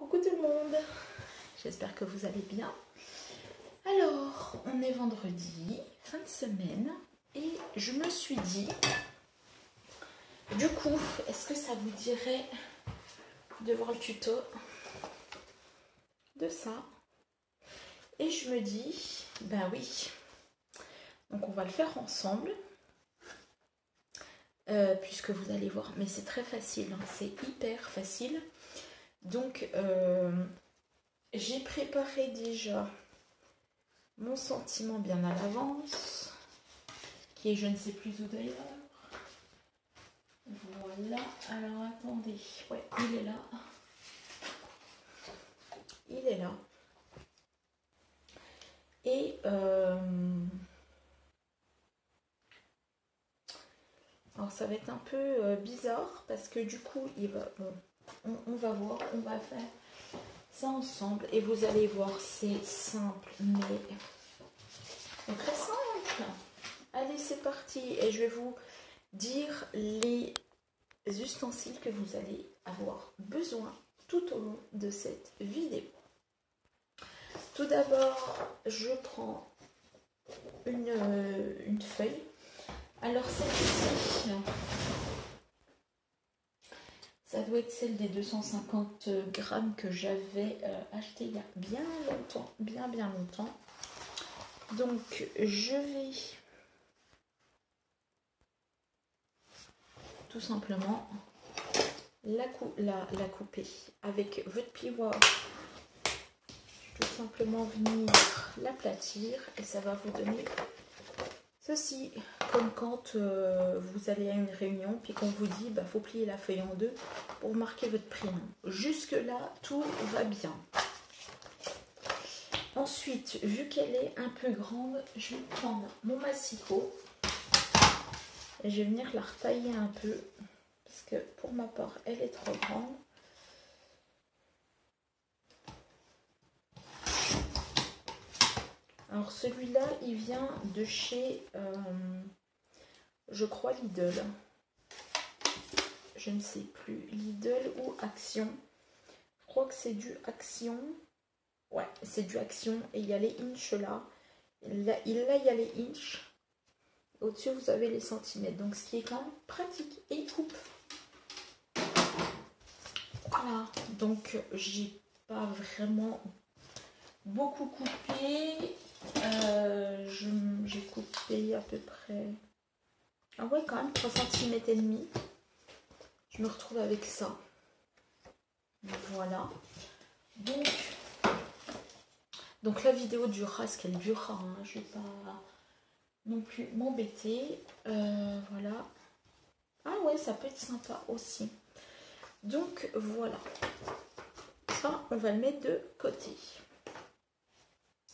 Coucou tout le monde, j'espère que vous allez bien. Alors, on est vendredi, fin de semaine, et je me suis dit, du coup, est-ce que ça vous dirait de voir le tuto de ça? Et je me dis, ben oui, donc on va le faire ensemble, puisque vous allez voir, mais c'est très facile, hein, c'est hyper facile. Donc, j'ai préparé déjà mon sentiment bien à l'avance, qui est je ne sais plus où d'ailleurs. Voilà, alors attendez, ouais, il est là. Il est là. Et alors ça va être un peu bizarre parce que du coup, il va, bon, on va voir, on va faire ça ensemble et vous allez voir, c'est simple, mais très simple. Allez, c'est parti et je vais vous dire les ustensiles que vous allez avoir besoin tout au long de cette vidéo. Tout d'abord, je prends une feuille. Alors celle-ci, ça doit être celle des 250 grammes que j'avais acheté il y a bien longtemps, bien longtemps. Donc je vais tout simplement la couper avec votre plioir. Tout simplement venir l'aplatir et ça va vous donner ceci, comme quand vous allez à une réunion puis qu'on vous dit bah faut plier la feuille en deux pour marquer votre prénom. Jusque là tout va bien. Ensuite, vu qu'elle est un peu grande, je vais prendre mon massicot et je vais venir la retailler un peu parce que pour ma part elle est trop grande. Alors celui-là, il vient de chez, je crois, Lidl. Je ne sais plus, Lidl ou Action. Je crois que c'est du Action. Ouais, c'est du Action. Et il y a les inches là. Là, il y a les inches. Au-dessus, vous avez les centimètres. Donc, ce qui est quand même pratique. Et il coupe. Voilà. Donc, j'ai pas vraiment beaucoup coupé. J'ai coupé à peu près, ah ouais, quand même 3 cm et demi. Je me retrouve avec ça. Voilà. Donc la vidéo durera ce qu'elle durera, hein. Je ne vais pas non plus m'embêter. Voilà. Ah ouais, ça peut être sympa aussi. Donc voilà. Ça, on va le mettre de côté.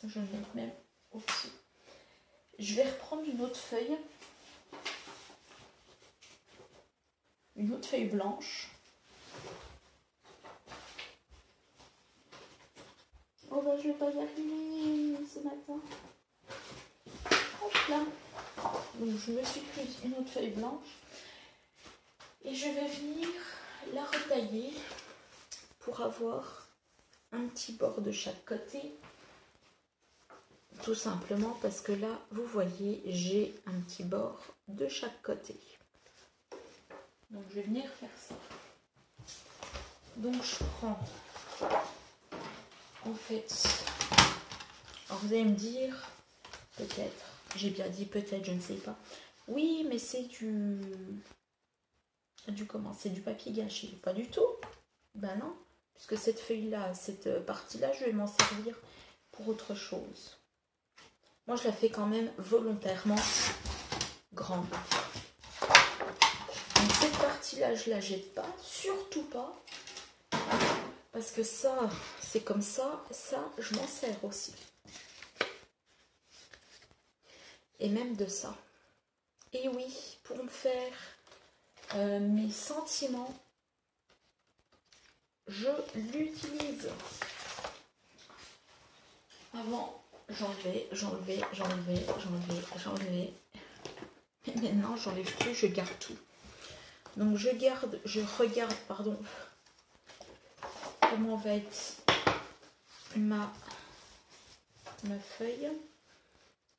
Je vais le mettre même au-dessus. Je vais reprendre une autre feuille. Une autre feuille blanche. Oh bah je vais pas y arriver ce matin. Hop là. Donc je me suis prise une autre feuille blanche. Et je vais venir la retailler pour avoir un petit bord de chaque côté. Tout simplement parce que là, vous voyez, j'ai un petit bord de chaque côté. Donc je vais venir faire ça. Donc je prends, en fait, alors vous allez me dire, peut-être, j'ai bien dit peut-être, je ne sais pas. Oui, mais c'est du comment? C'est du papier gâché. Pas du tout. Ben non, puisque cette feuille-là, cette partie-là, je vais m'en servir pour autre chose. Moi, je la fais quand même volontairement grande. Donc, cette partie-là, je ne la jette pas. Surtout pas. Parce que ça, c'est comme ça. Ça, je m'en sers aussi. Et même de ça. Et oui, pour me faire mes sentiments, je l'utilise. Avant, j'enlevais. Mais maintenant, j'enlève plus, je garde tout. Donc, je regarde, pour comment va être ma feuille.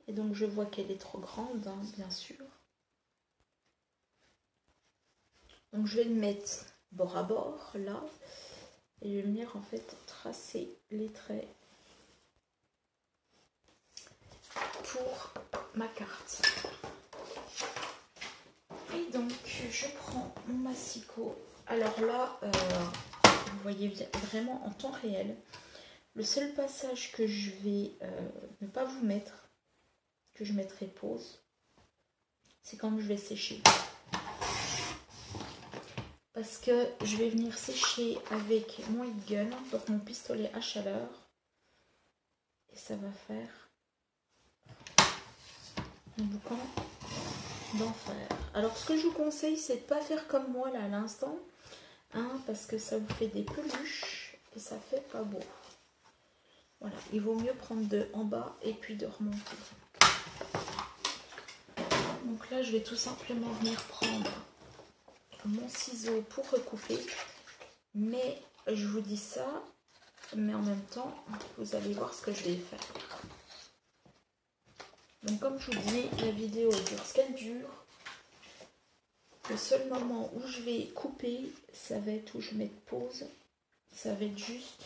Et donc je vois qu'elle est trop grande, hein, bien sûr. Donc je vais le mettre bord à bord, là. Et je vais venir en fait tracer les traits pour ma carte. Et donc je prends mon massicot. Alors là, vous voyez vraiment en temps réel. Le seul passage que je vais ne pas vous mettre, que je mettrai pause, c'est quand je vais sécher. Parce que je vais venir sécher avec mon heat gun, donc mon pistolet à chaleur. Et ça va faire un boucan d'enfer. Alors ce que je vous conseille, c'est de ne pas faire comme moi là à l'instant, hein, parce que ça vous fait des peluches et ça fait pas beau. Voilà, il vaut mieux prendre de en bas et puis de remonter. Donc là, je vais tout simplement venir prendre mon ciseau pour recouper. Mais je vous dis ça, mais en même temps, vous allez voir ce que je vais faire. Donc comme je vous dis, la vidéo dure ce qu'elle dure. Le seul moment où je vais couper, ça va être où je mets pause. Ça va être juste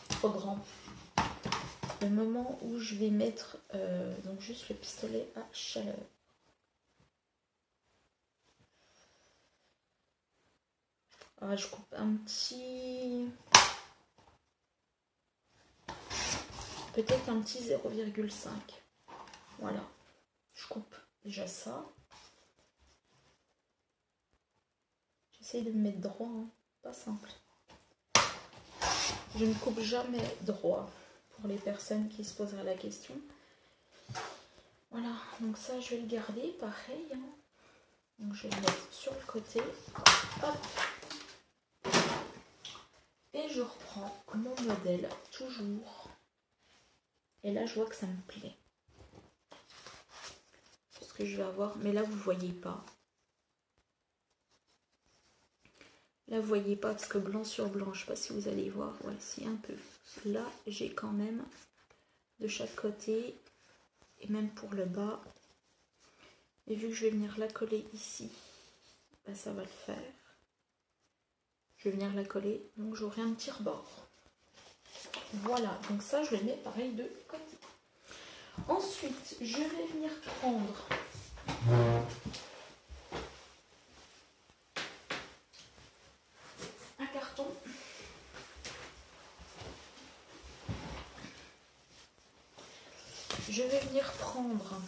trop grand. Le moment où je vais mettre donc juste le pistolet à chaleur. Ah, je coupe un petit... Peut-être un petit 0,5. Voilà. Je coupe déjà ça. J'essaye de me mettre droit, hein. Pas simple. Je ne coupe jamais droit pour les personnes qui se poseraient la question. Voilà, donc ça je vais le garder pareil, hein. Donc je vais le mettre sur le côté. Hop. Et je reprends mon modèle toujours. Et là je vois que ça me plaît. Ce que je vais avoir, mais là vous ne voyez pas. Là vous voyez pas parce que blanc sur blanc, je ne sais pas si vous allez voir, voici un peu. Là j'ai quand même de chaque côté et même pour le bas. Et vu que je vais venir la coller ici, ben ça va le faire. Je vais venir la coller, donc j'aurai un petit rebord. Voilà, donc ça je le mets pareil de côté. Ensuite, je vais venir prendre un carton. Je vais venir prendre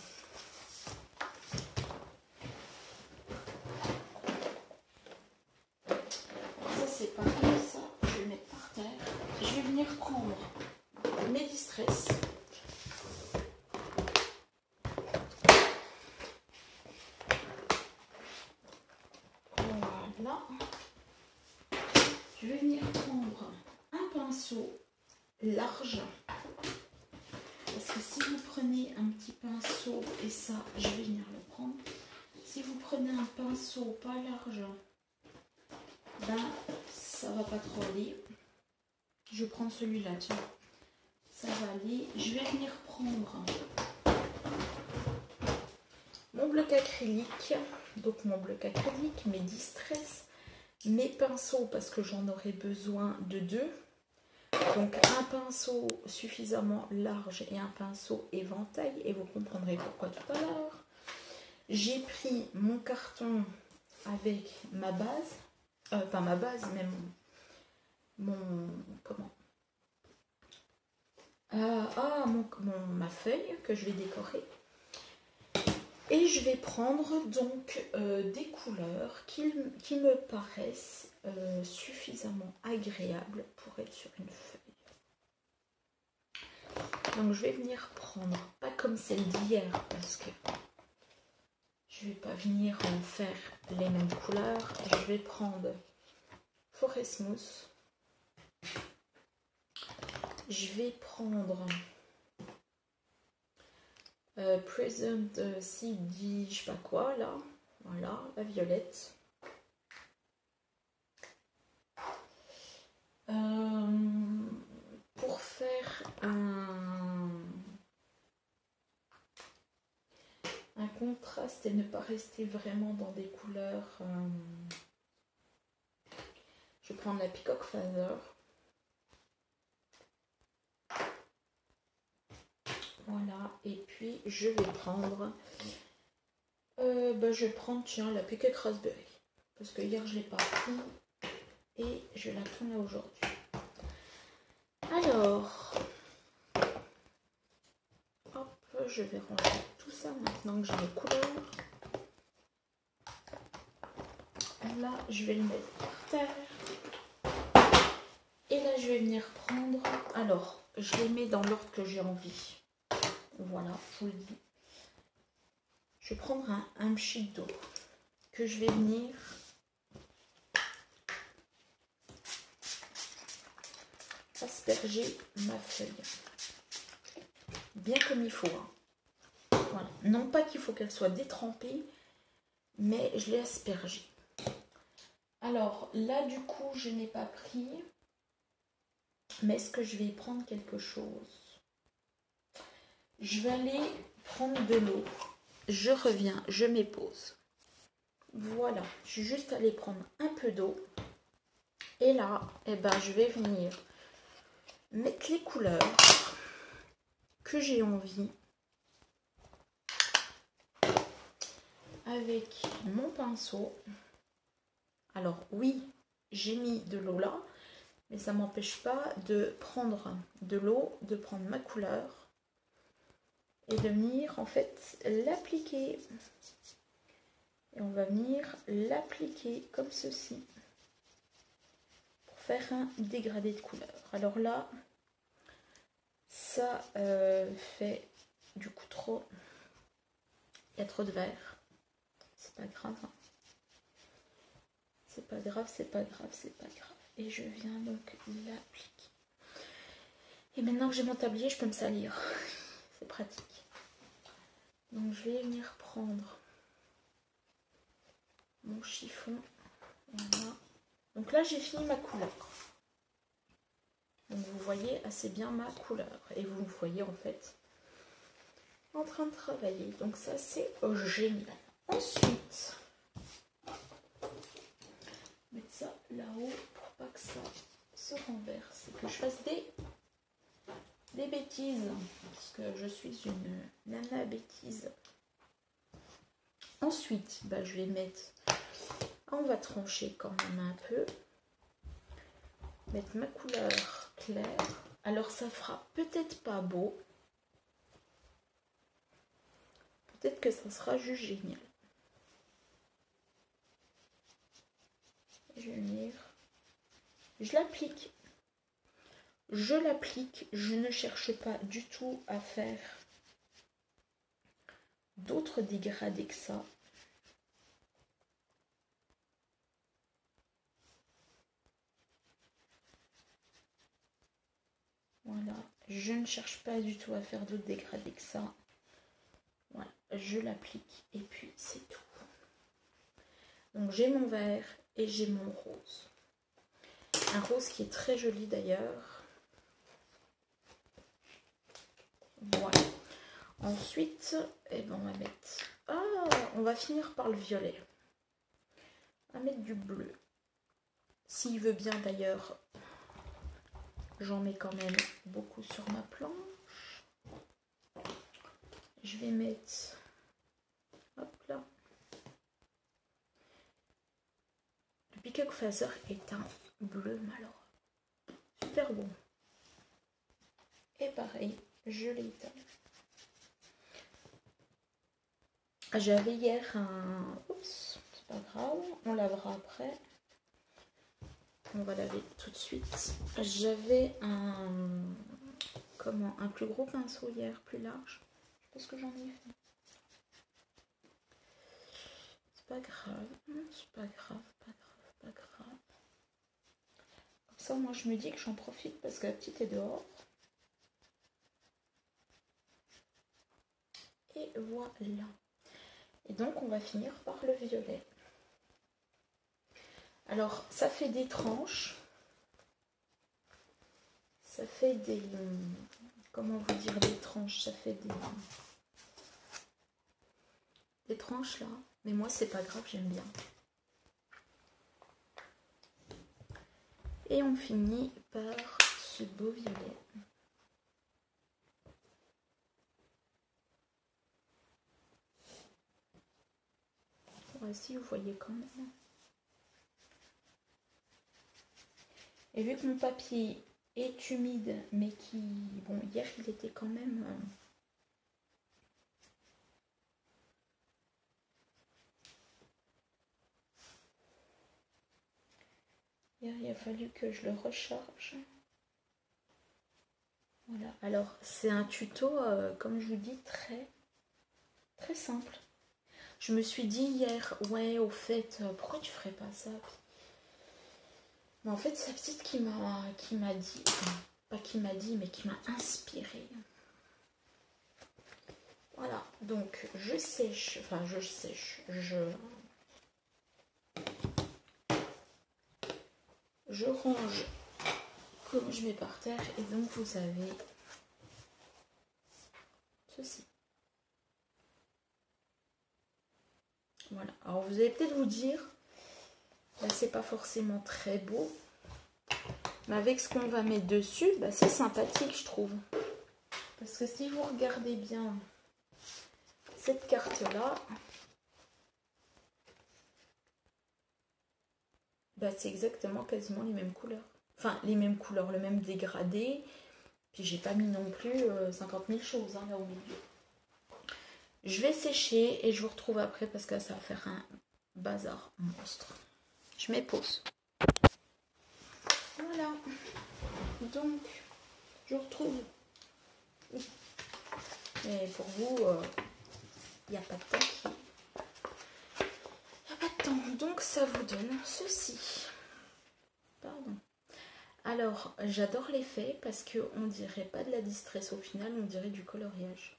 ça, c'est pareil, ça je vais le mettre par terre. Je vais venir prendre mes distress. Voilà. Je vais venir prendre un pinceau large. Parce que si vous prenez un petit pinceau, et ça, je vais venir le prendre. Si vous prenez un pinceau pas large, ben ça va pas trop aller. Je prends celui-là, tiens. Ça va aller. Je vais venir prendre mon bloc acrylique. Donc mon bloc acrylique, mes distress, mes pinceaux, parce que j'en aurai besoin de deux. Donc un pinceau suffisamment large et un pinceau éventail. Et vous comprendrez pourquoi tout à l'heure. J'ai pris mon carton avec ma base. Pas ma base, mais ma feuille que je vais décorer. Et je vais prendre donc des couleurs qui me paraissent suffisamment agréables pour être sur une feuille. Donc je vais venir prendre, pas comme celle d'hier, parce que je vais pas venir en faire les mêmes couleurs. Je vais prendre Forest Mousse. Je vais prendre Present CD, je sais pas quoi là. Voilà, la violette. c'était ne pas rester vraiment dans des couleurs. Je vais prendre la Peacock Feather. Voilà, et puis je vais prendre, je vais prendre, tiens, la Peacock Raspberry. Parce que hier je ne l'ai pas pris et je vais la prendre aujourd'hui. Alors, hop, je vais ranger tout ça maintenant que j'ai les couleurs. Là, je vais le mettre par terre. Et là, je vais venir prendre, alors, je les mets dans l'ordre que j'ai envie. Voilà, je vous le dis. Je vais prendre un pchit d'eau que je vais venir asperger ma feuille. Bien comme il faut. Hein. Voilà. Non pas qu'il faut qu'elle soit détrempée, mais je l'ai aspergée. Alors là, du coup, je n'ai pas pris. Mais est-ce que je vais prendre quelque chose? Je vais aller prendre de l'eau. Je reviens, je m'épose. Voilà, je suis juste allée prendre un peu d'eau. Et là, je vais venir mettre les couleurs que j'ai envie avec mon pinceau. Alors oui, j'ai mis de l'eau là, mais ça ne m'empêche pas de prendre de l'eau, de prendre ma couleur et de venir en fait l'appliquer. Et on va venir l'appliquer comme ceci pour faire un dégradé de couleur. Alors là, ça fait du coup trop. Il y a trop de vert. C'est pas grave. Hein. C'est pas grave, c'est pas grave, c'est pas grave. Et je viens donc l'appliquer. Et maintenant que j'ai mon tablier, je peux me salir. C'est pratique. Donc je vais venir prendre mon chiffon. Voilà. Donc là, j'ai fini ma couleur. Donc vous voyez assez bien ma couleur. Et vous me voyez en fait en train de travailler. Donc ça, c'est génial. Ensuite, mettre ça là-haut pour pas que ça se renverse. Et que je fasse des bêtises. Parce que je suis une nana bêtise. Ensuite, je vais mettre... On va trancher quand même un peu. Mettre ma couleur claire. Alors ça fera peut-être pas beau. Peut-être que ça sera juste génial. Je vais venir. Je l'applique. Je l'applique. Je ne cherche pas du tout à faire d'autres dégradés que ça. Voilà. Je ne cherche pas du tout à faire d'autres dégradés que ça. Voilà. Je l'applique et puis c'est tout. Donc j'ai mon vert et j'ai mon rose. Un rose qui est très joli d'ailleurs. Voilà. Ensuite, on va mettre... on va finir par le violet. On va mettre du bleu. S'il veut bien d'ailleurs, j'en mets quand même beaucoup sur ma planche. Je vais mettre... Hop là. Le Peacock Feather est un bleu malheureux. Super bon. Et pareil, je l'étale. J'avais hier un... Oups, c'est pas grave, on lavera après. On va laver tout de suite. J'avais un... Comment? Un plus gros pinceau hier, plus large. Je pense que j'en ai fait. C'est pas grave, c'est pas grave, pas grave, pas grave. Comme ça, moi, je me dis que j'en profite parce que la petite est dehors. Et voilà. Et donc, on va finir par le violet. Alors, ça fait des tranches. Ça fait des... Comment vous dire des tranches? Ça fait étrange là. Mais moi, c'est pas grave, j'aime bien. Et on finit par ce beau violet. Voici, vous voyez quand même. Et vu que mon papier est humide, mais qui... Bon, hier, il était quand même... Hier, il a fallu que je le recharge. Voilà. Alors, c'est un tuto, comme je vous dis, très simple. Je me suis dit hier, ouais, au fait, pourquoi tu ferais pas ça? Mais en fait, c'est la petite qui m'a dit, pas qui m'a dit, mais qui m'a inspirée. Voilà, donc je sèche, enfin je range comme je mets par terre et donc vous avez ceci. Voilà, alors vous allez peut-être vous dire, là c'est pas forcément très beau, mais avec ce qu'on va mettre dessus, bah, c'est sympathique je trouve. Parce que si vous regardez bien cette carte-là, bah, c'est exactement quasiment les mêmes couleurs. Enfin, les mêmes couleurs, le même dégradé. Puis j'ai pas mis non plus 50 000 choses hein, là au milieu. Je vais sécher et je vous retrouve après parce que ça va faire un bazar monstre. Je mets pause. Voilà. Donc, je vous retrouve. Et pour vous, il n'y a pas de temps. Il n'y a pas de temps. Donc, ça vous donne ceci. Pardon. Alors, j'adore l'effet parce qu'on dirait pas de la distress au final, on dirait du coloriage.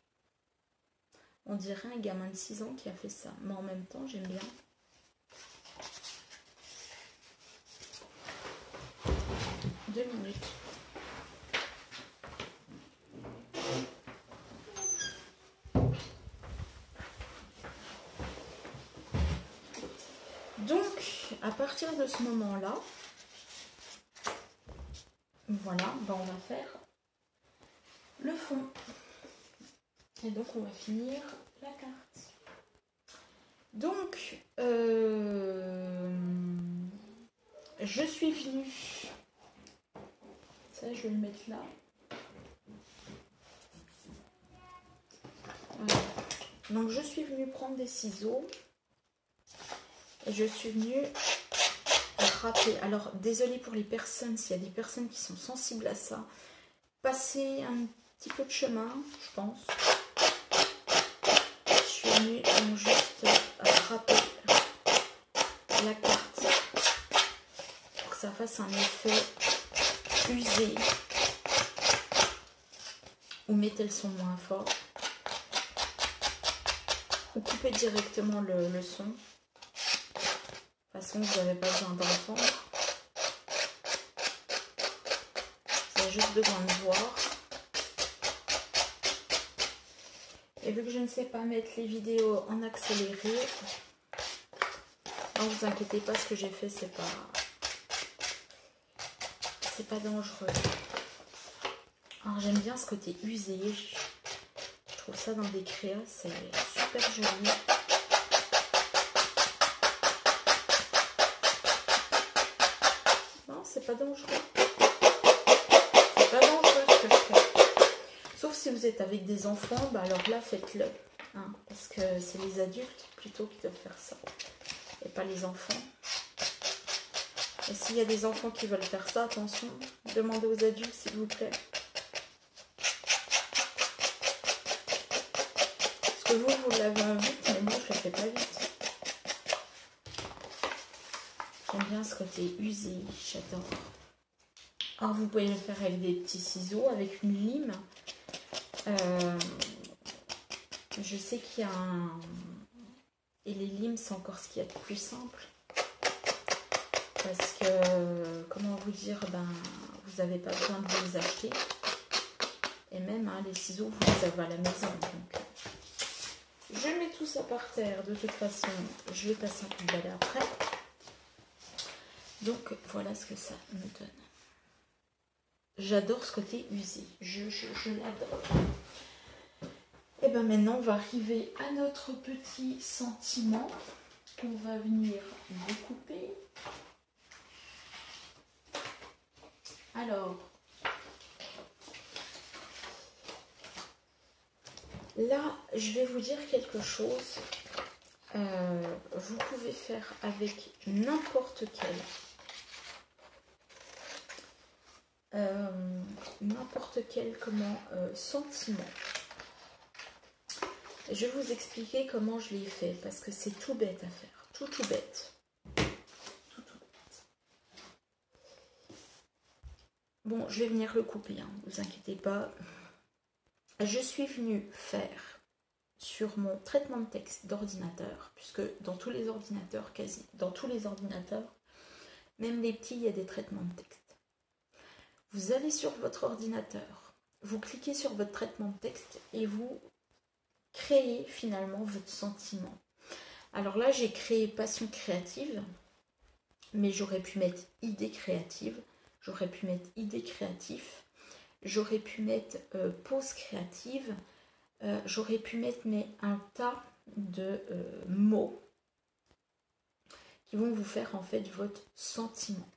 On dirait un gamin de 6 ans qui a fait ça. Mais en même temps, j'aime bien. Deux minutes. Donc, à partir de ce moment-là, voilà, ben on va faire le fond. Et donc, on va finir la carte. Donc, je suis venue... Ça, je vais le mettre là. Voilà. Donc, je suis venue prendre des ciseaux. Et je suis venue râper. Alors, désolée pour les personnes, s'il y a des personnes qui sont sensibles à ça. Passez un petit peu de chemin, je pense. Je suis venue donc juste râper la carte pour que ça fasse un effet usé. Ou mettez le son moins fort. Ou coupez directement le son. De toute façon, vous n'avez pas besoin d'entendre. Vous avez juste besoin de voir. Et vu que je ne sais pas mettre les vidéos en accéléré, ne vous inquiétez pas, ce que j'ai fait, c'est pas dangereux. Alors j'aime bien ce côté usé. Je trouve ça dans des créas, c'est super joli. Non, c'est pas dangereux. C'est pas dangereux ce que je fais. Sauf si vous êtes avec des enfants, bah alors là faites-le. Hein, parce que c'est les adultes plutôt qui doivent faire ça. Et pas les enfants. Et s'il y a des enfants qui veulent faire ça, attention, demandez aux adultes s'il vous plaît. Parce que vous l'avez en vite, mais moi je le fais pas vite. J'aime bien ce côté usé, j'adore. Alors vous pouvez le faire avec des petits ciseaux, avec une lime. Je sais qu'il y a un... Et les limes, c'est encore ce qu'il y a de plus simple. Parce que, comment vous dire, ben, vous n'avez pas besoin de les acheter. Et même, hein, les ciseaux, vous les avez à la maison. Donc, Je mets tout ça par terre. De toute façon, je vais passer un coup de balai après. Donc, voilà ce que ça me donne. J'adore ce côté usé. Je l'adore. Et bien maintenant, on va arriver à notre petit sentiment qu'on va venir découper. Alors, là, je vais vous dire quelque chose. Vous pouvez faire avec n'importe quel sentiment. Je vais vous expliquer comment je l'ai fait parce que c'est tout bête à faire, tout bête. Tout bête. Bon, je vais venir le couper, hein, vous inquiétez pas. Je suis venue faire sur mon traitement de texte d'ordinateur, puisque dans tous les ordinateurs, même les petits, il y a des traitements de texte. Vous allez sur votre ordinateur, vous cliquez sur votre traitement de texte et vous créez finalement votre sentiment. Alors là, j'ai créé passion créative, mais j'aurais pu mettre idée créative, j'aurais pu mettre idée créatif, j'aurais pu mettre pause créative, j'aurais pu mettre un tas de mots qui vont vous faire en fait votre sentiment.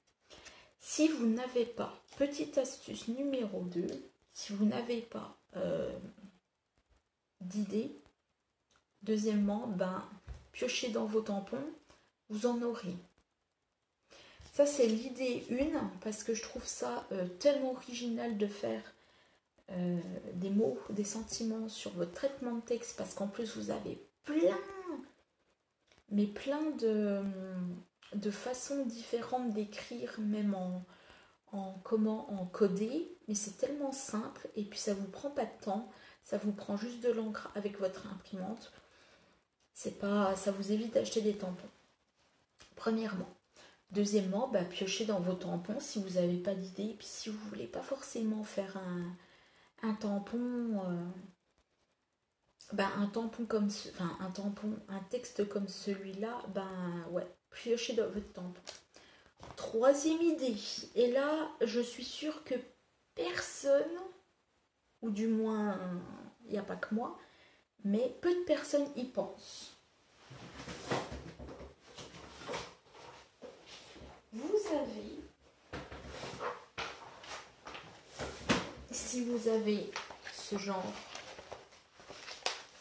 Si vous n'avez pas, petite astuce numéro 2, si vous n'avez pas d'idée, deuxièmement, piochez dans vos tampons, vous en aurez. Ça, c'est l'idée 1, parce que je trouve ça tellement original de faire des mots, des sentiments sur votre traitement de texte, parce qu'en plus, vous avez plein de façons différentes d'écrire, même en coder, mais c'est tellement simple, et puis ça vous prend pas de temps, ça vous prend juste de l'encre avec votre imprimante. Ça vous évite d'acheter des tampons. Premièrement. Deuxièmement, piochez dans vos tampons si vous n'avez pas d'idée. Et puis si vous ne voulez pas forcément faire un tampon, un texte comme celui-là, ouais, piochez dans votre tampon. Troisième idée, et là, je suis sûre que personne, ou du moins, il n'y a pas que moi, mais peu de personnes y pensent. Si vous avez ce genre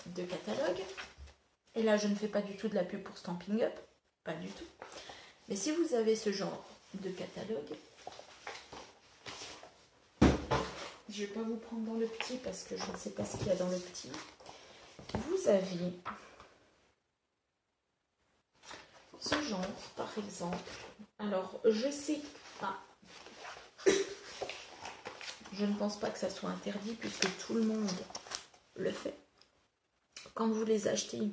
de catalogue, et là je ne fais pas du tout de la pub pour Stampin' Up, pas du tout, mais si vous avez ce genre de catalogue, je ne vais pas vous prendre dans le petit parce que je ne sais pas ce qu'il y a dans le petit, vous avez ce genre par exemple. Alors je sais pas, je ne pense pas que ça soit interdit puisque tout le monde le fait. Quand vous les achetez,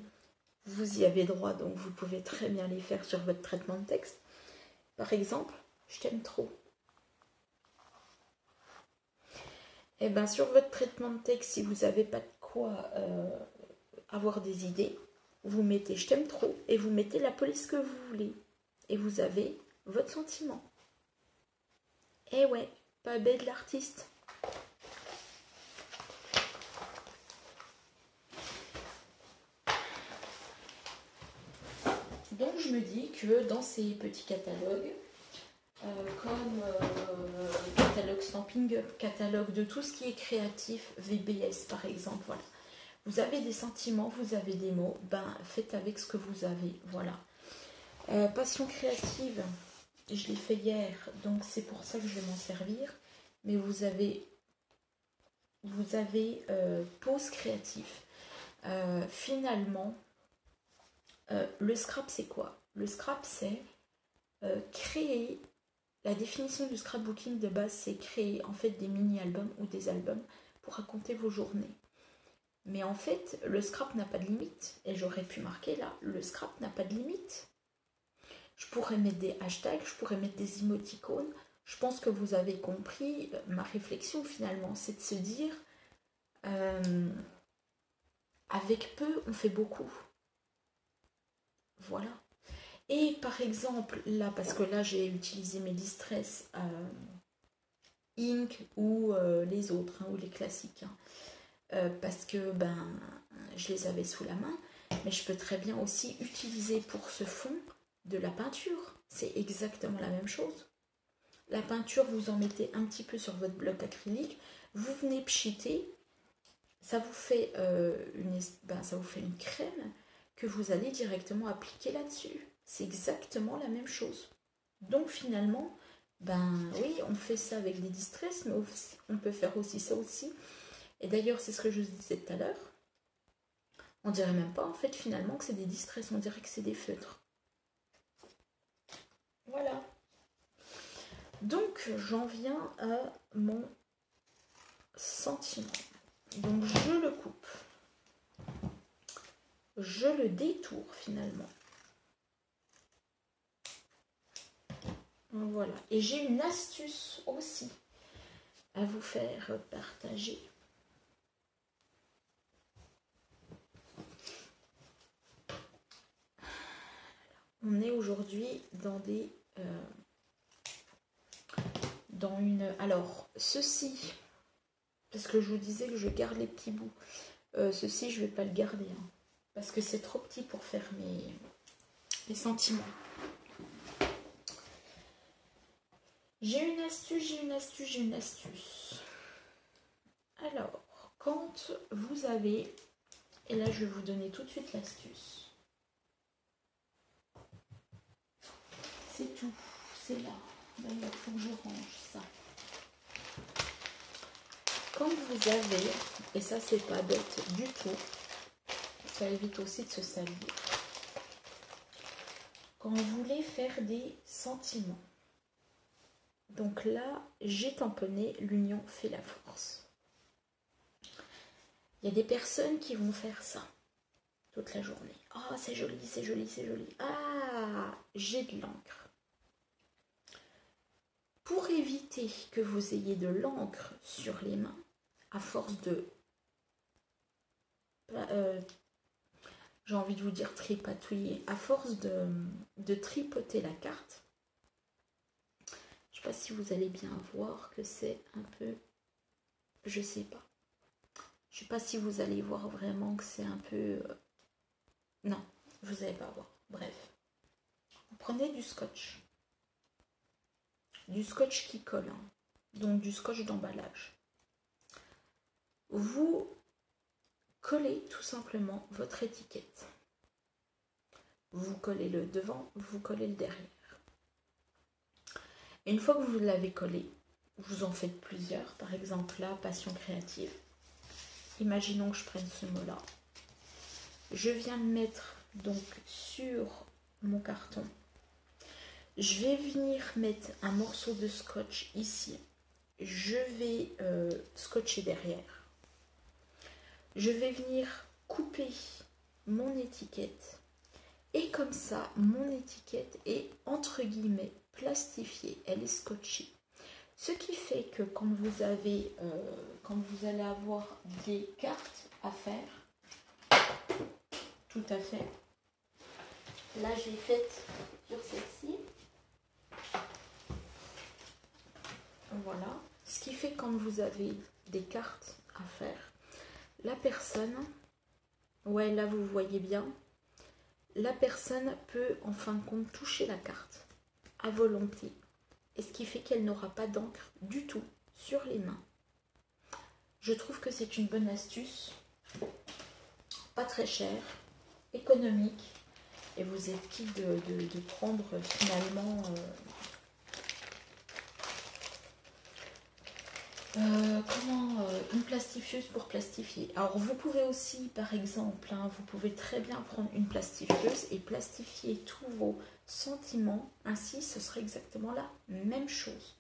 vous y avez droit, donc vous pouvez très bien les faire sur votre traitement de texte. Par exemple, je t'aime trop. Et bien sur votre traitement de texte, si vous n'avez pas de quoi avoir des idées, vous mettez je t'aime trop et vous mettez la police que vous voulez. Et vous avez votre sentiment. Et ouais, pas bête de l'artiste. Donc je me dis que dans ces petits catalogues, comme catalogue Stampin' Up, catalogue de tout ce qui est créatif, VBS par exemple, voilà. Vous avez des sentiments, vous avez des mots, faites avec ce que vous avez, voilà. Passion créative, je l'ai fait hier, donc c'est pour ça que je vais m'en servir. Mais vous avez pause créatif. Finalement, le scrap c'est quoi? Le scrap c'est créer, la définition du scrapbooking de base c'est créer en fait des mini-albums ou des albums pour raconter vos journées. Mais en fait, le scrap n'a pas de limite. Et j'aurais pu marquer là, le scrap n'a pas de limite. Je pourrais mettre des hashtags, je pourrais mettre des émoticônes. Je pense que vous avez compris ma réflexion finalement. C'est de se dire, avec peu, on fait beaucoup. Voilà. Et par exemple, là, parce que là, j'ai utilisé mes Distress Ink ou les autres, hein, ou les classiques. Hein, parce que ben, je les avais sous la main. Mais je peux très bien aussi utiliser pour ce fond de la peinture. C'est exactement la même chose. La peinture, vous en mettez un petit peu sur votre bloc acrylique. Vous venez pchiter. Ça vous fait, ça vous fait une crème que vous allez directement appliquer là-dessus. C'est exactement la même chose. Donc finalement, ben oui, on fait ça avec des Distress, mais on peut faire aussi ça aussi. Et d'ailleurs, c'est ce que je vous disais tout à l'heure. On dirait même pas en fait finalement que c'est des Distress, on dirait que c'est des feutres. Voilà. Donc j'en viens à mon sentiment. Donc je le coupe. Je le détourne finalement. Voilà. Et j'ai une astuce aussi à vous faire partager. On est aujourd'hui dans des... Alors, ceci, parce que je vous disais que je garde les petits bouts. Ceci, je ne vais pas le garder. Hein, parce que c'est trop petit pour faire mes sentiments. J'ai une astuce. Alors, quand vous avez... Et là, je vais vous donner tout de suite l'astuce. C'est tout. C'est là. D'ailleurs, il faut que je range ça. Quand vous avez... Et ça, c'est pas bête du tout. Ça évite aussi de se salir. Quand vous voulez faire des sentiments. Donc là, j'ai tamponné, l'union fait la force. Il y a des personnes qui vont faire ça toute la journée. Oh, c'est joli, c'est joli, c'est joli. Ah, j'ai de l'encre. Pour éviter que vous ayez de l'encre sur les mains, à force de... j'ai envie de vous dire tripatouiller, à force de tripoter la carte, je ne sais pas si vous allez bien voir que c'est un peu... Je sais pas. Je sais pas si vous allez voir vraiment que c'est un peu... Non, vous n'allez pas voir. Bref. Vous prenez du scotch. Du scotch qui colle. Hein. Donc du scotch d'emballage. Vous collez tout simplement votre étiquette. Vous collez le devant, vous collez le derrière. Et une fois que vous l'avez collé, vous en faites plusieurs. Par exemple là, passion créative. Imaginons que je prenne ce mot-là. Je viens le mettre donc sur mon carton. Je vais venir mettre un morceau de scotch ici. Je vais scotcher derrière. Je vais venir couper mon étiquette. Et comme ça, mon étiquette est entre guillemets plastifiée. Elle est scotchée. Ce qui fait que quand vous allez avoir des cartes à faire, tout à fait. Là, j'ai faite sur celle-ci. Voilà. Ce qui fait quand vous avez des cartes à faire, la personne, ouais, là vous voyez bien, la personne peut en fin de compte toucher la carte à volonté. Et ce qui fait qu'elle n'aura pas d'encre du tout sur les mains. Je trouve que c'est une bonne astuce, pas très chère, économique, et vous êtes quitte de prendre finalement une plastifieuse pour plastifier. Alors vous pouvez aussi par exemple, hein, vous pouvez très bien prendre une plastifieuse et plastifier tous vos sentiments, ainsi ce serait exactement la même chose.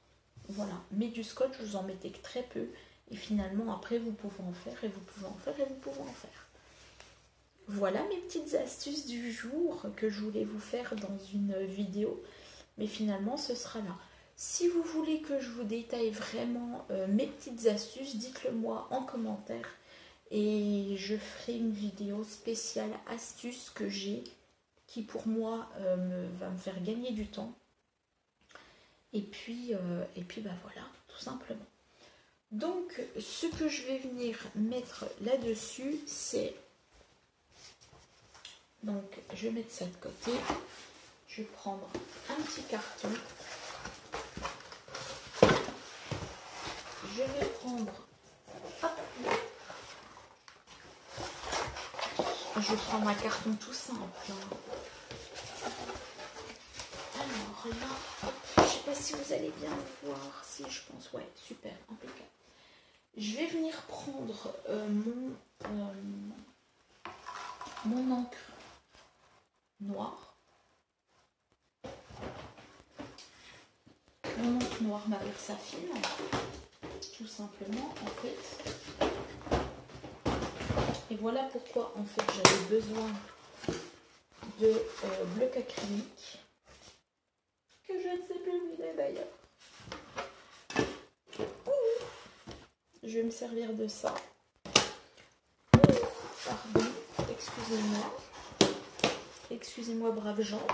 Voilà, mais du scotch vous en mettez que très peu et finalement après vous pouvez en faire et vous pouvez en faire et vous pouvez en faire. Voilà mes petites astuces du jour que je voulais vous faire dans une vidéo, mais finalement ce sera là. Si vous voulez que je vous détaille vraiment mes petites astuces, dites-le moi en commentaire Et je ferai une vidéo spéciale astuce que j'ai, qui pour moi va me faire gagner du temps. Et puis bah voilà, tout simplement. Donc, ce que je vais venir mettre là-dessus, c'est... Donc, je vais mettre ça de côté. Je vais prendre un petit carton. Je vais prendre... Hop, je vais prendre un carton tout simple. Alors là, hop, je ne sais pas si vous allez bien le voir. Si, je pense, ouais, super, impeccable. Je vais venir prendre mon encre noire. Mon encre noire, ma Versafine, tout simplement, en fait. Et voilà pourquoi, en fait, j'avais besoin de bloc acrylique, que je ne sais plus où il est d'ailleurs. Je vais me servir de ça. Pardon, excusez-moi. Excusez-moi, braves gens.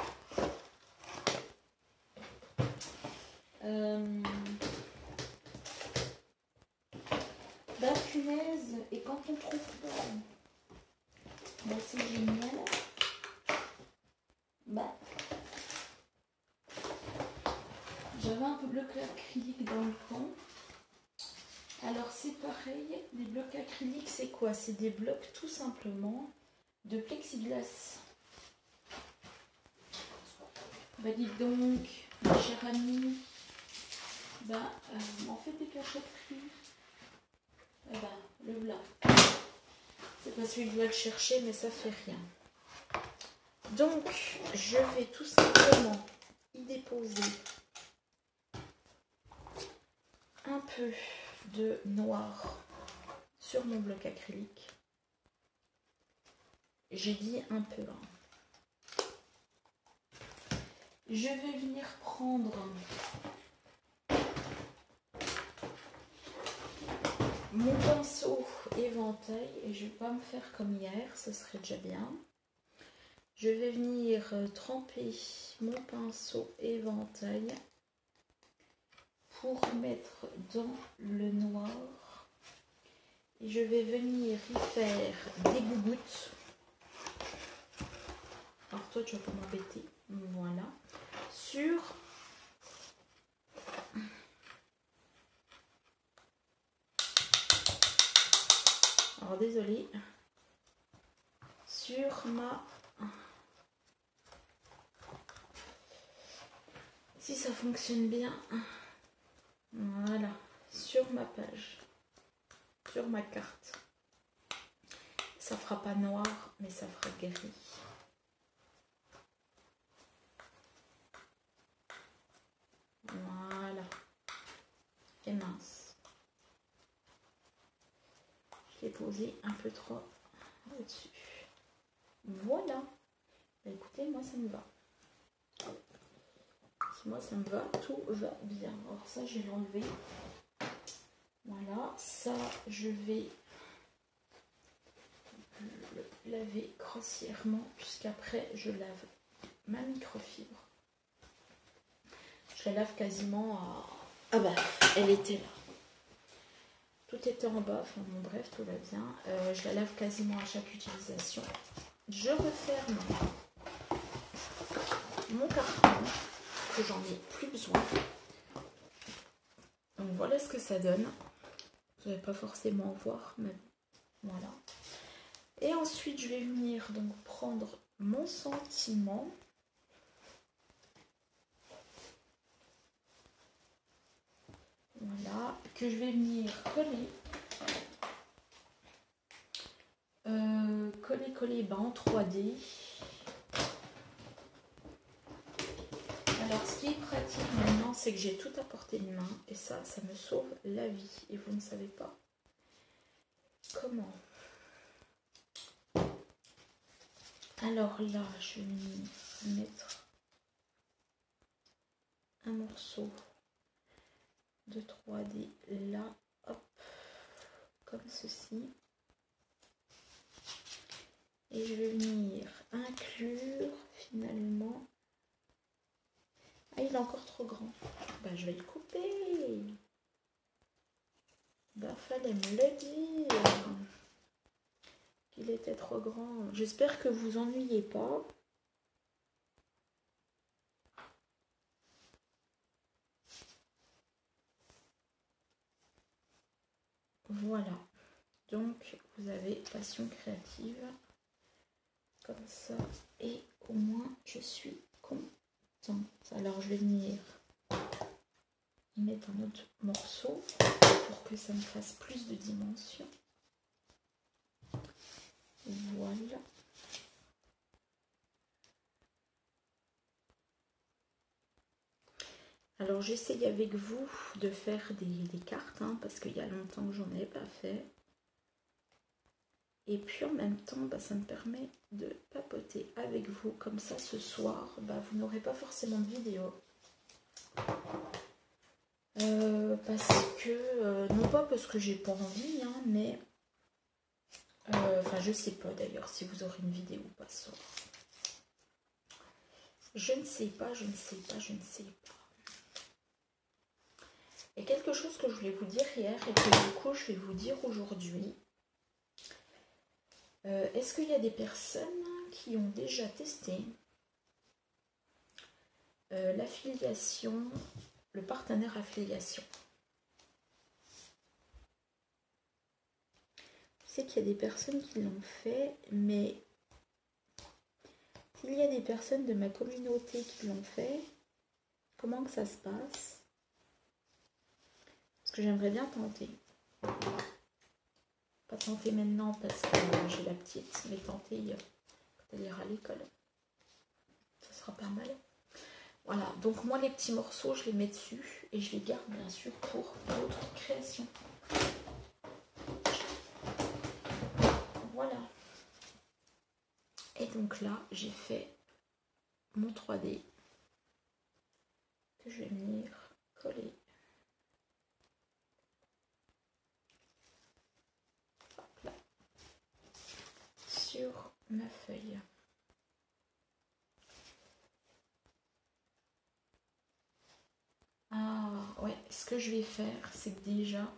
Bah punaise, et quand on trouve pas, bah c'est génial. Bah, j'avais un peu de bloc acrylique dans le coin. Alors c'est pareil, les blocs acryliques c'est quoi? C'est des blocs tout simplement de plexiglas. Bah dites donc, ma chère amie, bah en fait des cachotteries. Eh ben, le voilà. C'est pas celui que je dois le chercher, mais ça fait rien. Donc, je vais tout simplement y déposer un peu de noir sur mon bloc acrylique. J'ai dit un peu. Hein. Je vais venir prendre mon pinceau éventail et je vais pas me faire comme hier, ce serait déjà bien. Je vais venir tremper mon pinceau éventail pour mettre dans le noir et je vais venir y faire des gougouttes. Alors toi tu vas pas m'embêter, voilà, sur alors désolée, sur ma, si ça fonctionne bien, voilà, sur ma page, sur ma carte. Ça fera pas noir, mais ça fera gris. Voilà. Et mince. Je l'ai posé un peu trop au-dessus. Voilà. Bah, écoutez, moi ça me va. Moi ça me va, tout va bien. Alors ça, je vais l'enlever. Voilà. Ça, je vais le laver grossièrement puisqu'après je lave ma microfibre. Je la lave quasiment à... Ah bah, elle était là. Tout était en bas, enfin bon, bref, tout va bien. Je la lave quasiment à chaque utilisation. Je referme mon carton, que j'en ai plus besoin. Donc voilà ce que ça donne. Vous n'allez pas forcément voir, mais voilà. Et ensuite, je vais venir donc prendre mon sentiment. Voilà, que je vais venir coller. Coller en 3D. Alors, ce qui est pratique maintenant, c'est que j'ai tout à portée de main. Et ça me sauve la vie. Et vous ne savez pas comment. Alors là, je vais mettre un morceau de 3D là, hop, comme ceci. Et je vais venir inclure finalement. Ah, il est encore trop grand. Bah, je vais le couper. Bah, fallait me le dire. Qu'il était trop grand. J'espère que vous ennuyez pas. Voilà. Donc, vous avez passion créative. Comme ça. Et au moins, je suis contente. Alors, je vais venir mettre un autre morceau pour que ça me fasse plus de dimension. Voilà. Alors j'essaye avec vous de faire des cartes, hein, parce qu'il y a longtemps que j'en ai pas fait. Et puis en même temps, bah, ça me permet de papoter avec vous. Comme ça, ce soir, bah, vous n'aurez pas forcément de vidéo. Parce que, non pas parce que j'ai pas envie, hein, mais... Enfin, je sais pas d'ailleurs si vous aurez une vidéo ou pas ce soir. Je ne sais pas, je ne sais pas, je ne sais pas. Il y a quelque chose que je voulais vous dire hier et que du coup je vais vous dire aujourd'hui. Est-ce qu'il y a des personnes qui ont déjà testé l'affiliation, le partenaire affiliation? Je sais qu'il y a des personnes qui l'ont fait, mais s'il y a des personnes de ma communauté qui l'ont fait, comment que ça se passe? Parce que j'aimerais bien tenter. Pas tenter maintenant parce que j'ai la petite, mais tenter quand elle ira à l'école. Ça sera pas mal. Voilà, donc moi les petits morceaux, je les mets dessus et je les garde bien sûr pour d'autres créations. Voilà. Et donc là, j'ai fait mon 3D que je vais venir coller. Hop là. Sur ma feuille. Ah ouais, ce que je vais faire, c'est que déjà,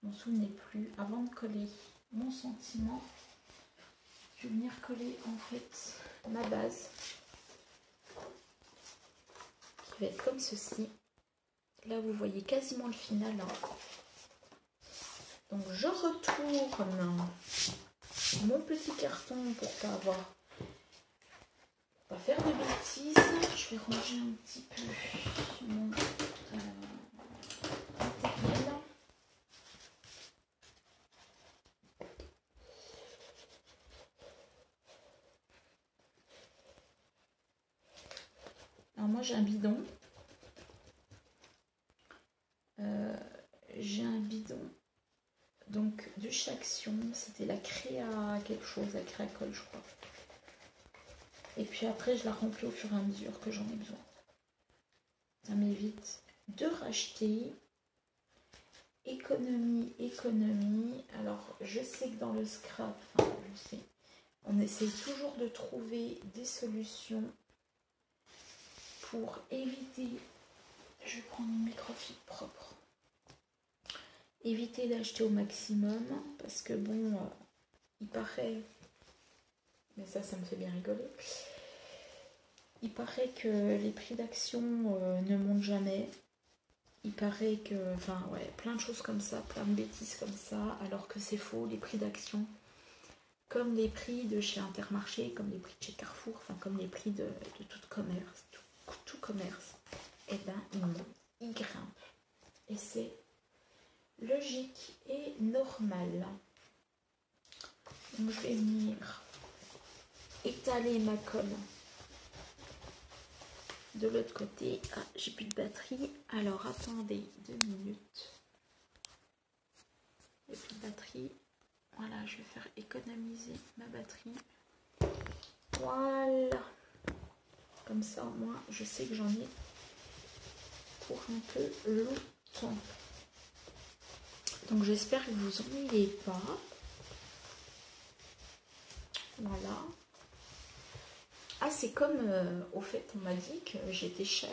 je m'en souvenais plus, avant de coller mon sentiment, je vais venir coller en fait ma base qui va être comme ceci. Là vous voyez quasiment le final, hein. Donc je retourne mon petit carton pour pas faire de bêtises. Je vais ranger un petit peu mon matériel. Alors moi j'ai un bidon. J'ai un bidon. Donc de chez Action, c'était la créa quelque chose, la créacole je crois. Et puis après je la remplis au fur et à mesure que j'en ai besoin. Ça m'évite de racheter. Économie, économie. Alors je sais que dans le scrap, enfin, je sais, on essaye toujours de trouver des solutions pour éviter, je vais prendre une microfibre propre, éviter d'acheter au maximum parce que bon, il paraît, mais ça me fait bien rigoler, il paraît que les prix d'action ne montent jamais. Il paraît que, enfin ouais, plein de choses comme ça, plein de bêtises comme ça, alors que c'est faux, les prix d'action, comme les prix de chez Intermarché, comme les prix de chez Carrefour, enfin comme les prix de tout commerce, tout commerce, et ben ils montent, ils grimpent. Et c'est logique et normal. Donc je vais venir étaler ma colle de l'autre côté. Ah, j'ai plus de batterie. Alors attendez 2 minutes. Il n'y a plus de batterie. Voilà, je vais faire économiser ma batterie. Voilà. Comme ça, moi, je sais que j'en ai pour un peu longtemps. Donc j'espère que vous ennuyez pas. Voilà. Ah, c'est comme, au fait, on m'a dit que j'étais chère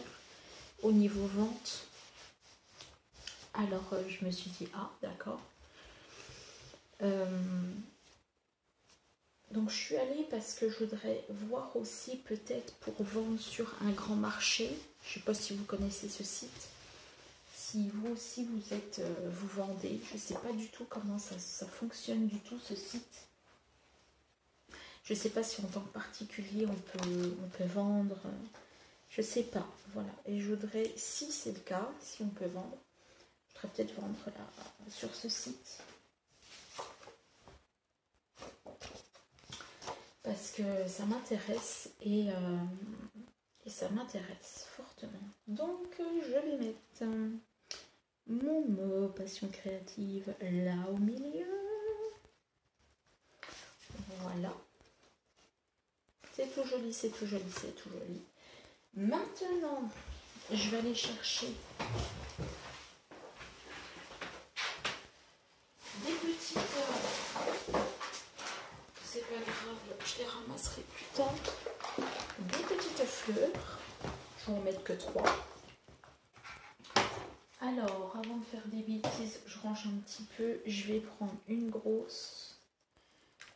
au niveau vente. Alors, je me suis dit, ah, d'accord. Donc, je suis allée parce que je voudrais voir aussi peut-être pour vendre sur un grand marché. Je ne sais pas si vous connaissez ce site. Si vous aussi, vous vendez. Je ne sais pas du tout comment ça fonctionne du tout, ce site. Je ne sais pas si en tant que particulier, on peut vendre. Je ne sais pas. Voilà. Et je voudrais, si c'est le cas, si on peut vendre, je voudrais peut-être vendre là, sur ce site. Parce que ça m'intéresse et ça m'intéresse fortement. Donc, je vais mettre mon mot passion créative là au milieu. Voilà. C'est tout joli, c'est tout joli, c'est tout joli. Maintenant, je vais aller chercher des petites... c'est pas grave, je les ramasserai plus tard. Des petites fleurs. Je vais en mettre que 3. Alors, avant de faire des bêtises, je range un petit peu. Je vais prendre une grosse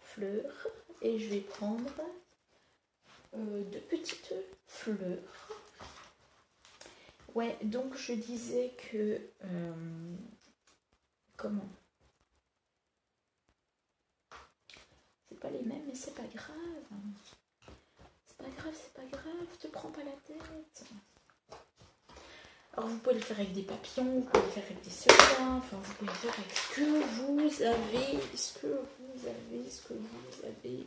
fleur et je vais prendre 2 petites fleurs. Ouais, donc je disais que... comment? C'est pas les mêmes, mais c'est pas grave. C'est pas grave, c'est pas grave. Te prends pas la tête. Alors vous pouvez le faire avec des papillons, vous pouvez le faire avec des sequins, enfin vous pouvez le faire avec ce que vous avez, ce que vous avez.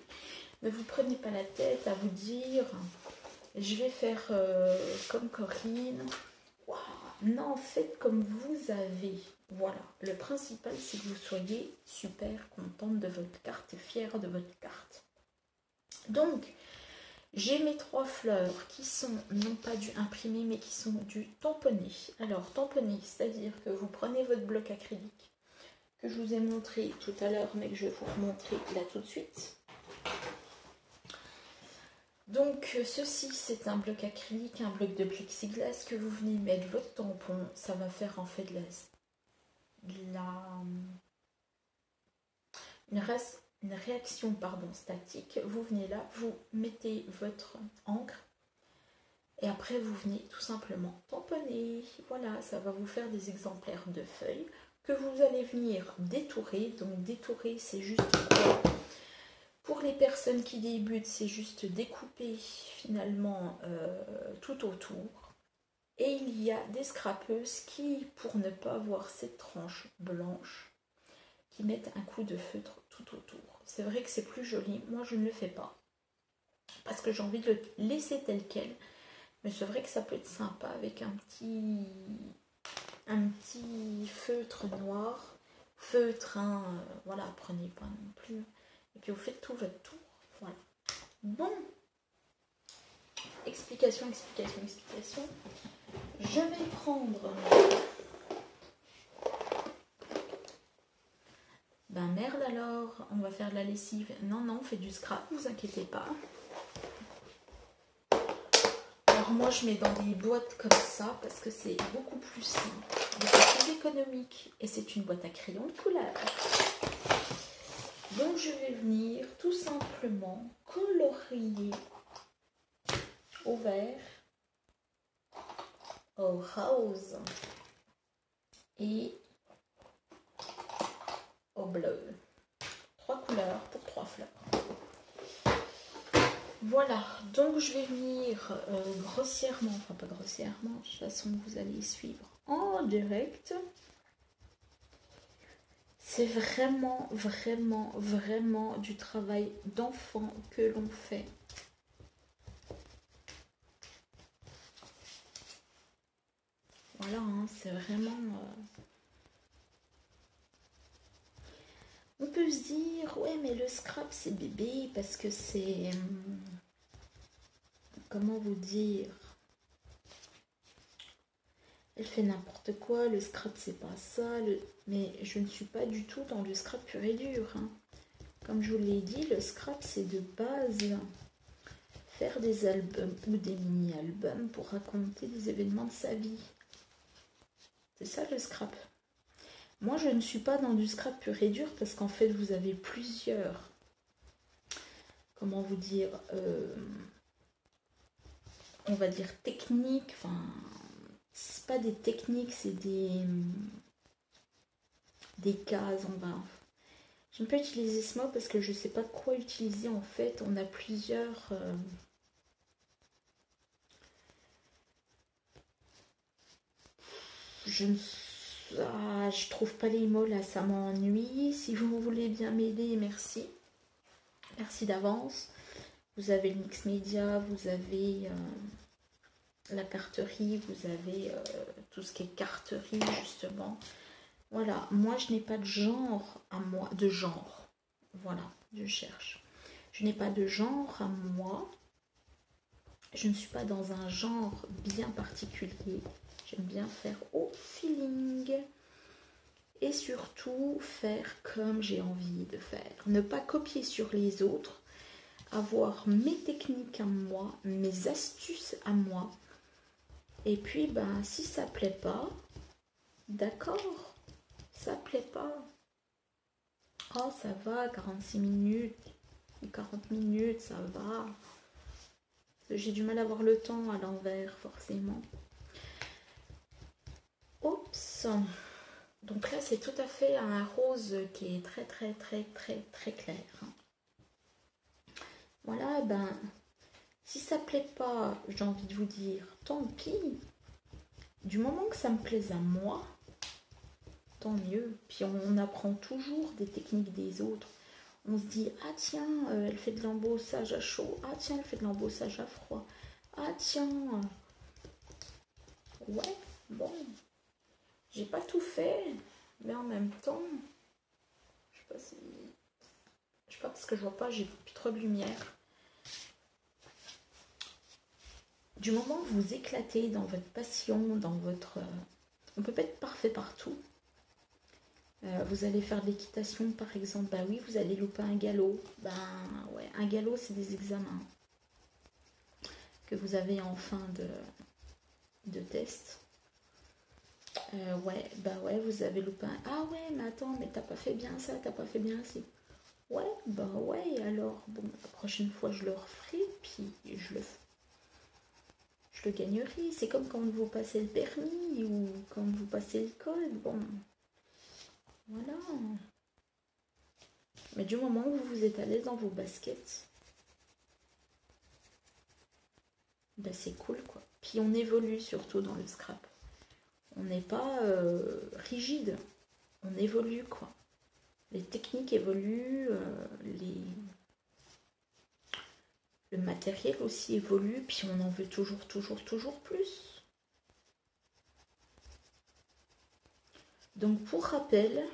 Ne vous prenez pas la tête à vous dire, je vais faire comme Corinne. Wow. Non, faites comme vous avez. Voilà, le principal c'est que vous soyez super contente de votre carte et fière de votre carte. Donc, j'ai mes 3 fleurs qui sont non pas du imprimé mais qui sont du tamponné. Alors tamponné, c'est-à-dire que vous prenez votre bloc acrylique que je vous ai montré tout à l'heure mais que je vais vous remontrer là tout de suite. Donc ceci c'est un bloc acrylique, un bloc de plexiglas que vous venez mettre votre tampon. Ça va faire en fait une réaction statique. Vous venez là, vous mettez votre encre et après vous venez tout simplement tamponner. Voilà, ça va vous faire des exemplaires de feuilles que vous allez venir détourer. Donc détourer, c'est juste quoi? Pour les personnes qui débutent, c'est juste découper finalement tout autour. Et il y a des scrapeuses qui, pour ne pas avoir cette tranche blanche, qui mettent un coup de feutre tout autour. C'est vrai que c'est plus joli, moi je ne le fais pas. Parce que j'ai envie de le laisser tel quel. Mais c'est vrai que ça peut être sympa avec un petit feutre noir. Feutre, hein, voilà, prenez pas non plus. Et puis vous faites tout votre tour. Voilà. Bon. Explication. Je vais prendre... Ben merde alors, on va faire de la lessive. Non, on fait du scrap, vous inquiétez pas. Alors moi je mets dans des boîtes comme ça parce que c'est beaucoup plus simple, beaucoup plus économique. Et c'est une boîte à crayons de couleur. Donc je vais venir tout simplement colorier au vert, au rose et au bleu. 3 couleurs pour 3 fleurs. Voilà, donc je vais venir grossièrement, enfin pas grossièrement, de toute façon vous allez suivre en direct. C'est vraiment du travail d'enfant que l'on fait. Voilà, hein, c'est vraiment... On peut se dire, ouais, mais le scrap, c'est bébé, parce que c'est... comment vous dire? Elle fait n'importe quoi, le scrap, c'est pas ça. Mais je ne suis pas du tout dans le scrap pur et dur. Hein. Comme je vous l'ai dit, le scrap, c'est de base faire des albums ou des mini-albums pour raconter des événements de sa vie. C'est ça le scrap. Moi, je ne suis pas dans du scrap pur et dur parce qu'en fait, vous avez plusieurs, comment vous dire, on va dire techniques, enfin, c'est pas des techniques, c'est des cases, on va... J'aime pas utiliser ce mot parce que je sais pas quoi utiliser en fait. On a plusieurs... je trouve pas les mots là, ça m'ennuie. Si vous voulez bien m'aider, merci. Merci d'avance. Vous avez le mix média, vous avez la carterie, vous avez tout ce qui est carterie justement. Voilà, moi je n'ai pas de genre à moi, de genre. Voilà, je cherche. Je n'ai pas de genre à moi. Je ne suis pas dans un genre bien particulier. J'aime bien faire au feeling. Et surtout faire comme j'ai envie de faire. Ne pas copier sur les autres. Avoir mes techniques à moi, mes astuces à moi. Et puis, ben, si ça plaît pas, d'accord, ça plaît pas. Oh, ça va, 46 minutes ou 40 minutes, ça va. J'ai du mal à voir le temps à l'envers, forcément. Oups. Donc là, c'est tout à fait un rose qui est très, très, très, très, très clair. Voilà, ben, si ça plaît pas, j'ai envie de vous dire, tant pis. Du moment que ça me plaise à moi, tant mieux. Puis on apprend toujours des techniques des autres. On se dit, ah tiens, elle fait de l'embossage à chaud. Ah tiens, elle fait de l'embossage à froid. Ah tiens, ouais, bon. J'ai pas tout fait, mais en même temps, je sais pas si... Je sais pas parce que je vois pas, j'ai plus trop de lumière. Du moment que vous éclatez dans votre passion, dans votre... On peut pas être parfait partout. Vous allez faire de l'équitation par exemple, bah oui, vous allez louper un galop. Ben ouais, un galop c'est des examens que vous avez en fin de test. Ouais, bah ouais, vous avez loupé un... Ah ouais, mais attends, mais t'as pas fait bien ça, t'as pas fait bien ci. Ouais, bah ouais, alors, bon, la prochaine fois je le referai, puis je le gagnerai. C'est comme quand vous passez le permis ou quand vous passez le code, bon, voilà. Mais du moment où vous êtes à l'aise dans vos baskets, ben c'est cool quoi. Puis on évolue surtout dans le scrap. On n'est pas rigide, on évolue quoi. Les techniques évoluent, le matériel aussi évolue, puis on en veut toujours, toujours, toujours plus. Donc pour rappel,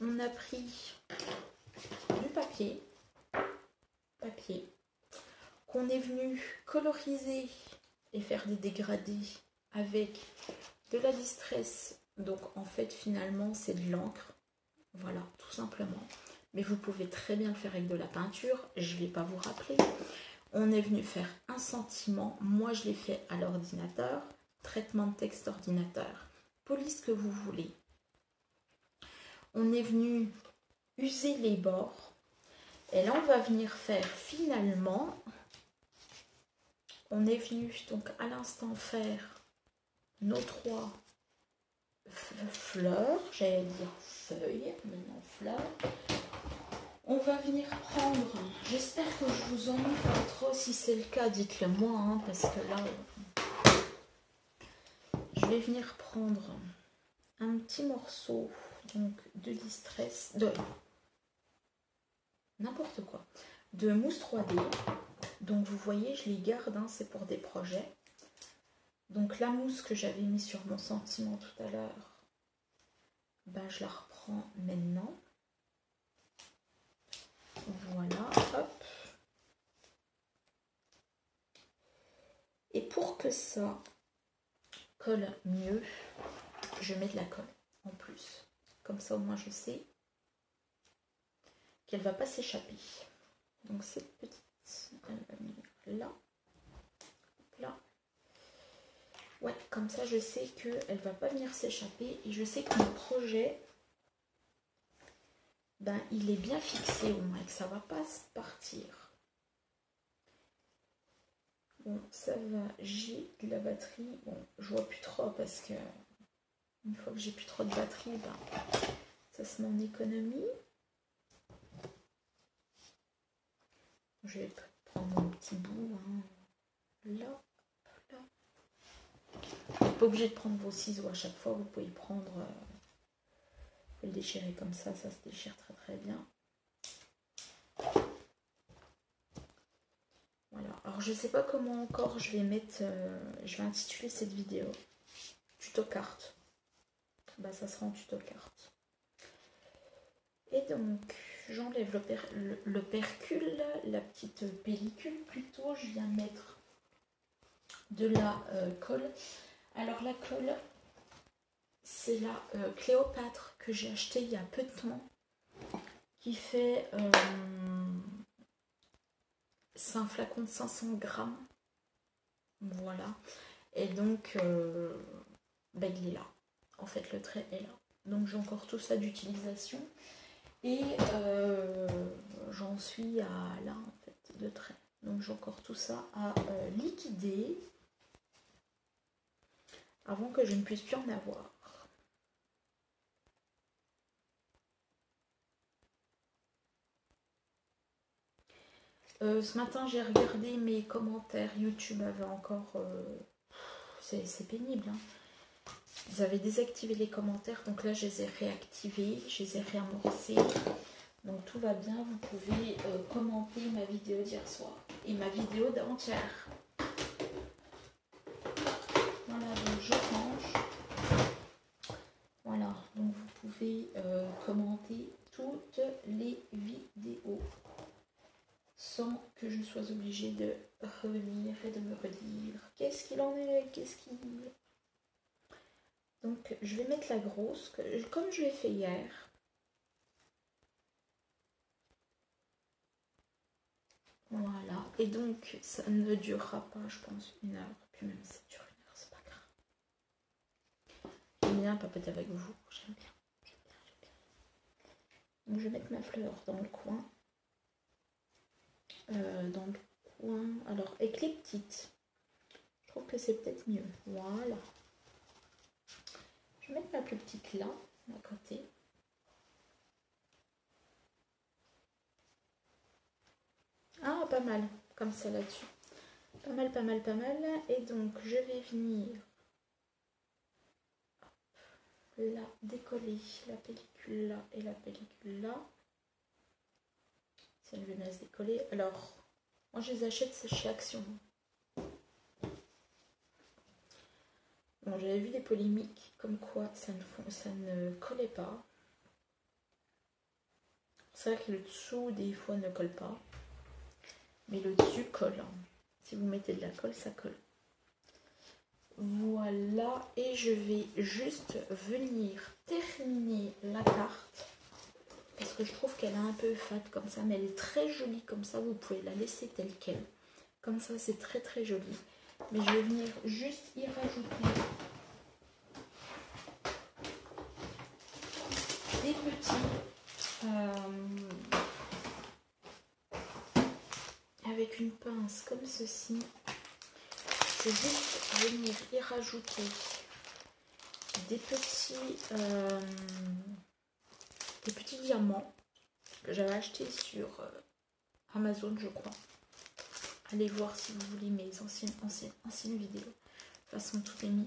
on a pris du papier qu'on est venu coloriser et faire des dégradés avec de la distress. Donc en fait finalement c'est de l'encre, voilà tout simplement. Mais vous pouvez très bien le faire avec de la peinture, je ne vais pas vous rappeler. On est venu faire un sentiment, moi je l'ai fait à l'ordinateur, traitement de texte ordinateur, police que vous voulez. On est venu user les bords et là on va venir faire finalement, on est venu donc à l'instant faire nos 3 fleurs, j'allais dire feuilles, maintenant fleurs. On va venir prendre, j'espère que je vous ennuie pas trop, si c'est le cas dites-le moi, hein, parce que là, je vais venir prendre un petit morceau donc de distress, de n'importe quoi, de mousse 3D. Donc vous voyez, je les garde, hein, c'est pour des projets. Donc la mousse que j'avais mis sur mon sentiment tout à l'heure, ben, je la reprends maintenant. Voilà, hop. Et pour que ça colle mieux, je mets de la colle en plus. Comme ça, au moins, je sais qu'elle va pas s'échapper. Donc cette petite, elle va venir là, là. Ouais, comme ça je sais qu'elle va pas venir s'échapper et je sais que mon projet, ben il est bien fixé au moins, que ça va pas partir. Bon, ça va, j'ai de la batterie. Bon, je vois plus trop parce que une fois que j'ai plus trop de batterie, ben, ça se met en économie. Je vais prendre mon petit bout, hein. Là, là. Vous n'êtes pas obligé de prendre vos ciseaux à chaque fois, vous pouvez prendre, vous pouvez le déchirer comme ça se déchire très très bien. Voilà, alors je sais pas comment encore je vais mettre, je vais intituler cette vidéo tuto carte. Bah ça sera en tuto carte. Et donc j'enlève le percule, la petite pellicule plutôt, je viens mettre de la colle. Alors la colle, c'est la Cléopâtre que j'ai acheté il y a peu de temps, qui fait c'est un flacon de 500 grammes, voilà, et donc ben, il est là, en fait le trait est là, donc j'ai encore tout ça d'utilisation, et j'en suis à là en fait de trait, donc j'ai encore tout ça à liquider avant que je ne puisse plus en avoir. Ce matin j'ai regardé mes commentaires, YouTube avait encore, c'est pénible, hein. Ils avaient désactivé les commentaires, donc là je les ai réactivés, je les ai réamorcés, donc tout va bien. Vous pouvez commenter ma vidéo d'hier soir et ma vidéo d'avant-hier. Voilà, donc je range. Voilà, donc vous pouvez commenter toutes les vidéos sans que je sois obligée de revenir et de me redire qu'est-ce qu'il en est, qu'est-ce qu'il... Donc je vais mettre la grosse, comme je l'ai fait hier. Voilà, et donc ça ne durera pas, je pense, 1 heure, puis même si ça dure 1 heure, c'est pas grave. J'aime bien papoter avec vous, j'aime bien, j'aime bien, j'aime bien. Donc je vais mettre ma fleur dans le coin. Alors avec les petites, je trouve que c'est peut-être mieux. Voilà. Je vais mettre ma plus petite là, à côté. Ah, pas mal, comme ça là-dessus. Pas mal, pas mal, pas mal. Et donc, je vais venir là, décoller la pellicule là et la pellicule là. Si elle veut bien se décoller. Alors, moi je les achète, c'est chez Action. Bon, j'avais vu des polémiques comme quoi ça ne collait pas. C'est vrai que le dessous des fois ne colle pas, mais le dessus colle. Si vous mettez de la colle, ça colle. Voilà, et je vais juste venir terminer la carte parce que je trouve qu'elle est un peu fade comme ça, mais elle est très jolie comme ça. Vous pouvez la laisser telle qu'elle, comme ça c'est très très joli. Mais je vais venir juste y rajouter des petits avec une pince comme ceci. Je vais juste venir y rajouter des petits diamants que j'avais achetés sur Amazon, je crois. Allez voir si vous voulez mes anciennes vidéos. De toute façon, tout est mis.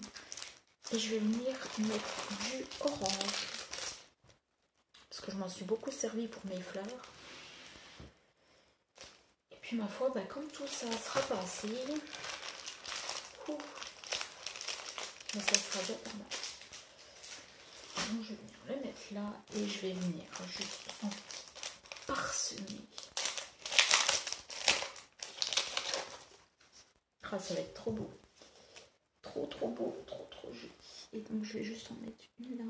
Et je vais venir mettre du orange. Parce que je m'en suis beaucoup servi pour mes fleurs. Et puis ma foi, bah, comme tout ça sera passé, mais ça sera déjà pas mal. Donc je vais venir le mettre là et je vais venir juste en parsemer. Ah, ça va être trop beau. Trop trop beau, trop trop joli. Et donc je vais juste en mettre une là.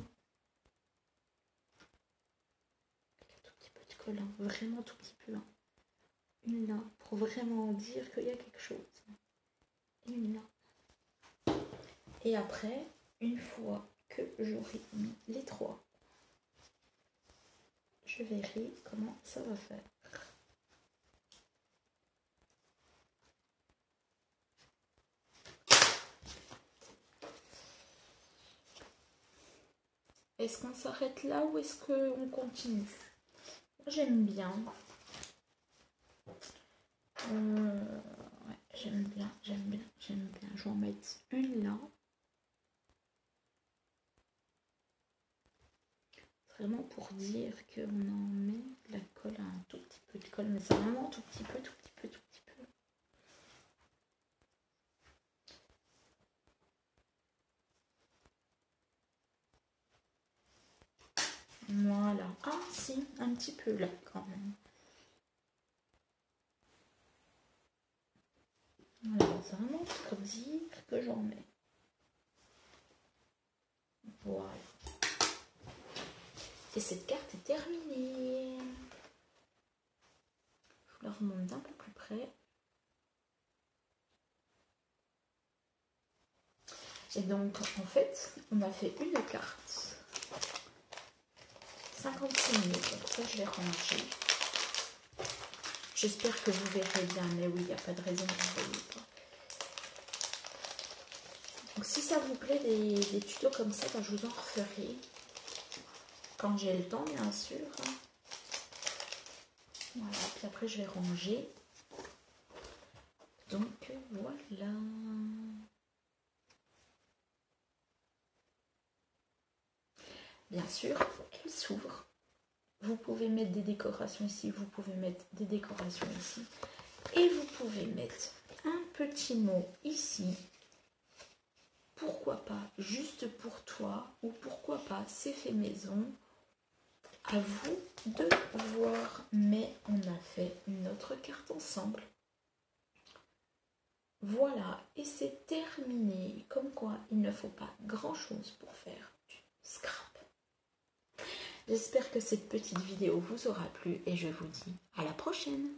Avec un tout petit peu de colle, hein, vraiment tout petit peu. Hein. Une là, pour vraiment dire qu'il y a quelque chose. Et une là. Et après, une fois que j'aurai mis les 3, je verrai comment ça va faire. Est-ce qu'on s'arrête là ou est-ce qu'on continue? J'aime bien. Ouais, j'aime bien. Je vais en mettre une là. Vraiment pour dire qu'on en met de la colle, un tout petit peu de colle, mais c'est vraiment tout petit peu. Voilà. Ah si, un petit peu là quand même. Voilà, c'est vraiment pour dire que j'en mets. Voilà. Et cette carte est terminée. Je vous la remonte d'un peu plus près. Et donc, en fait, on a fait une carte. 56 minutes. Donc ça, je vais ranger. J'espère que vous verrez bien. Mais oui, il n'y a pas de raison que vous ne voyez pas. Donc, si ça vous plaît, des tutos comme ça, ben, je vous en referai. Quand j'ai le temps, bien sûr. Voilà, puis après je vais ranger. Donc voilà. Bien sûr, elle s'ouvre. Vous pouvez mettre des décorations ici, vous pouvez mettre des décorations ici. Et vous pouvez mettre un petit mot ici. Pourquoi pas juste pour toi ou pourquoi pas c'est fait maison. À vous de voir, mais on a fait une autre carte ensemble. Voilà, et c'est terminé. Comme quoi, il ne faut pas grand-chose pour faire du scrap. J'espère que cette petite vidéo vous aura plu et je vous dis à la prochaine.